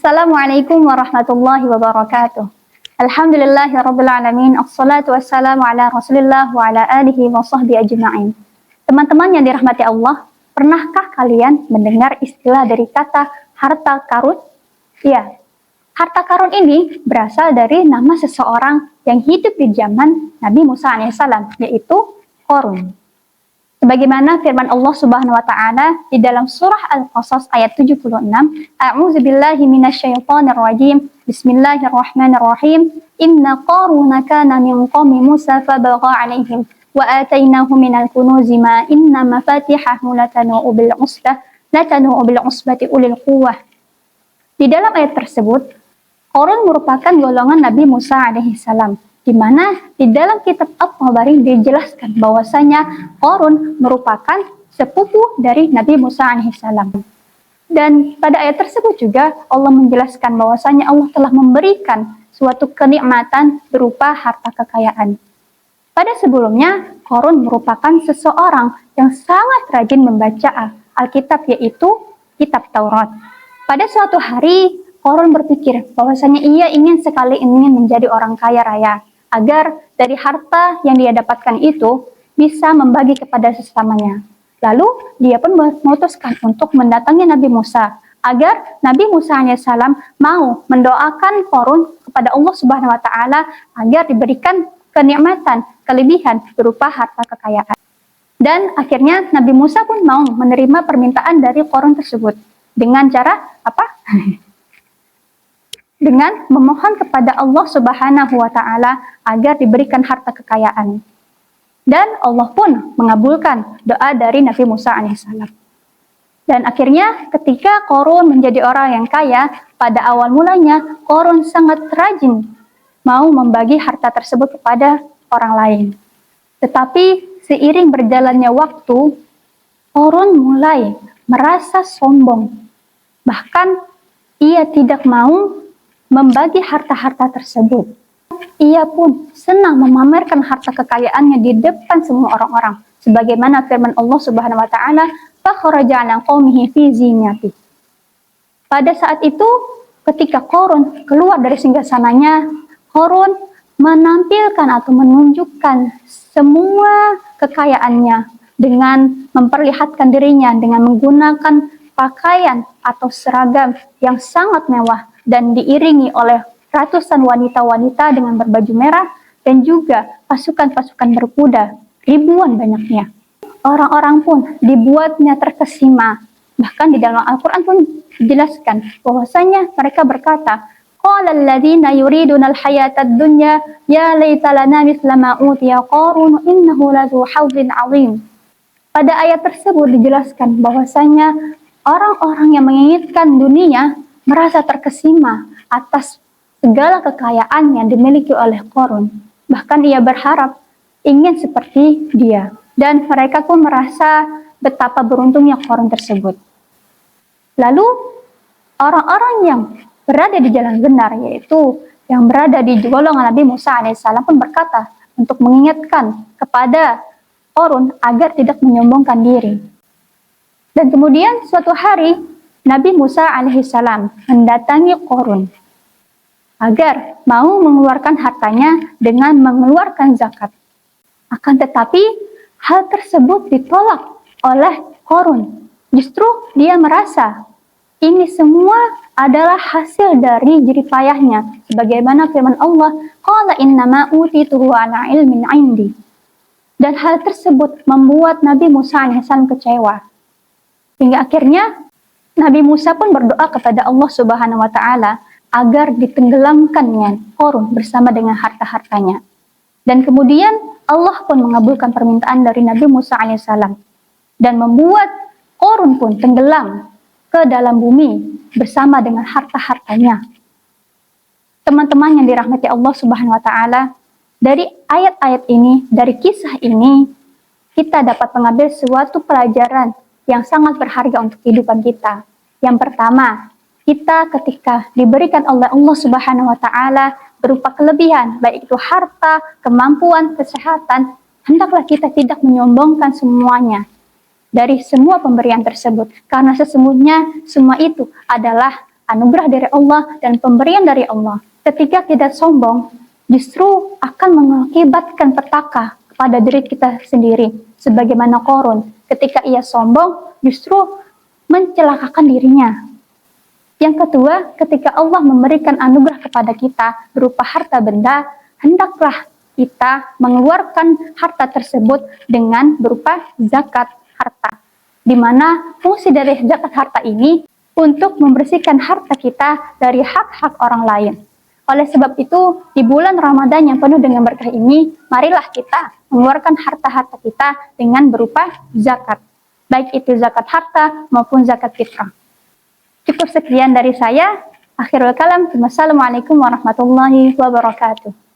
Assalamualaikum warahmatullahi wabarakatuh. Alhamdulillahirabbil alamin. Assalatu wassalamu ala Rasulillah wa ala alihi wa sahbihi ajma'in. Teman-teman yang dirahmati Allah, pernahkah kalian mendengar istilah dari kata harta karun? Ya, harta karun ini berasal dari nama seseorang yang hidup di zaman Nabi Musa alaihissalam, yaitu Qarun. Sebagaimana firman Allah Subhanahu wa taala di dalam surah Al-Qasas ayat 76, A'udzubillahi minasyaitonir rajim. Bismillahirrahmanirrahim. Inna Qaruna kana min qaumi Musa fabagha 'alaihim wa atainahu minal kunuzi ma inna mafatihahu latanu bil usbati ulil quwwah. Di dalam ayat tersebut, Qarun merupakan golongan Nabi Musa alaihissalam, di mana di dalam kitab At-Tabari dijelaskan bahwasanya Qarun merupakan sepupu dari Nabi Musa alaihissalam. Dan pada ayat tersebut juga Allah menjelaskan bahwasanya Allah telah memberikan suatu kenikmatan berupa harta kekayaan. Pada sebelumnya, Qarun merupakan seseorang yang sangat rajin membaca Alkitab, yaitu kitab Taurat. Pada suatu hari, Qarun berpikir bahwasanya ia ingin menjadi orang kaya raya, agar dari harta yang dia dapatkan itu bisa membagi kepada sesamanya. Lalu dia pun memutuskan untuk mendatangi Nabi Musa agar Nabi Musa alaihissalam mau mendoakan Qarun kepada Allah Subhanahu wa taala agar diberikan kenikmatan, kelebihan berupa harta kekayaan. Dan akhirnya Nabi Musa pun mau menerima permintaan dari Qarun tersebut dengan cara apa? Dengan memohon kepada Allah Subhanahu wa taala agar diberikan harta kekayaan. Dan Allah pun mengabulkan doa dari Nabi Musa alaihissalam. Dan akhirnya ketika Qarun menjadi orang yang kaya, pada awal mulanya Qarun sangat rajin mau membagi harta tersebut kepada orang lain. Tetapi seiring berjalannya waktu, Qarun mulai merasa sombong. Bahkan ia tidak mau membagi harta-harta tersebut. Ia pun senang memamerkan harta kekayaannya di depan semua orang-orang. Sebagaimana firman Allah Subhanahu wa taala, "Fakharaja 'ala qaumihi fi zinati." Pada saat itu, ketika Qarun keluar dari singgasananya, Qarun menampilkan atau menunjukkan semua kekayaannya dengan memperlihatkan dirinya dengan menggunakan pakaian atau seragam yang sangat mewah dan diiringi oleh ratusan wanita-wanita dengan berbaju merah dan juga pasukan-pasukan berkuda, ribuan banyaknya. Orang-orang pun dibuatnya terkesima. Bahkan di dalam Al-Quran pun dijelaskan bahwasanya mereka berkata, Qala alladhina yuriduna al-hayatad dunya ya laita lana mithla ma utiya Qarun innahu ladzu hawzin 'azim. Pada ayat tersebut dijelaskan bahwasanya orang-orang yang menginginkan dunia merasa terkesima atas segala kekayaan yang dimiliki oleh Qarun. Bahkan ia berharap ingin seperti dia. Dan mereka pun merasa betapa beruntungnya Qarun tersebut. Lalu orang-orang yang berada di jalan benar, yaitu yang berada di golongan Nabi Musa alaihissalam pun berkata untuk mengingatkan kepada Qarun agar tidak menyombongkan diri. Dan kemudian suatu hari Nabi Musa alaihissalam mendatangi Qarun agar mau mengeluarkan hartanya dengan mengeluarkan zakat. Akan tetapi hal tersebut ditolak oleh Qarun. Justru dia merasa ini semua adalah hasil dari jerih payahnya. Sebagaimana firman Allah, Qala innama utituhu ala ilmin 'indi. Dan hal tersebut membuat Nabi Musa alaihissalam kecewa. Hingga akhirnya Nabi Musa pun berdoa kepada Allah Subhanahu wa taala agar ditenggelamkannya Qarun bersama dengan harta-hartanya. Dan kemudian Allah pun mengabulkan permintaan dari Nabi Musa alaihissalam dan membuat Qarun pun tenggelam ke dalam bumi bersama dengan harta-hartanya. Teman-teman yang dirahmati Allah Subhanahu wa taala, dari ayat-ayat ini, dari kisah ini, kita dapat mengambil suatu pelajaran yang sangat berharga untuk kehidupan kita. Yang pertama, kita ketika diberikan oleh Allah Subhanahu wa taala berupa kelebihan, baik itu harta, kemampuan, kesehatan, hendaklah kita tidak menyombongkan semuanya dari semua pemberian tersebut, karena sesungguhnya semua itu adalah anugerah dari Allah dan pemberian dari Allah. Ketika kita sombong, justru akan mengakibatkan petaka kepada diri kita sendiri. Sebagaimana Qarun, ketika ia sombong, justru mencelakakan dirinya. Yang kedua, ketika Allah memberikan anugerah kepada kita berupa harta benda, hendaklah kita mengeluarkan harta tersebut dengan berupa zakat harta. Di mana fungsi dari zakat harta ini untuk membersihkan harta kita dari hak-hak orang lain. Oleh sebab itu, di bulan Ramadan yang penuh dengan berkah ini, marilah kita mengeluarkan harta-harta kita dengan berupa zakat. Baik itu zakat harta maupun zakat fitrah. Cukup sekian dari saya. Akhirul kalam. Wassalamualaikum warahmatullahi wabarakatuh.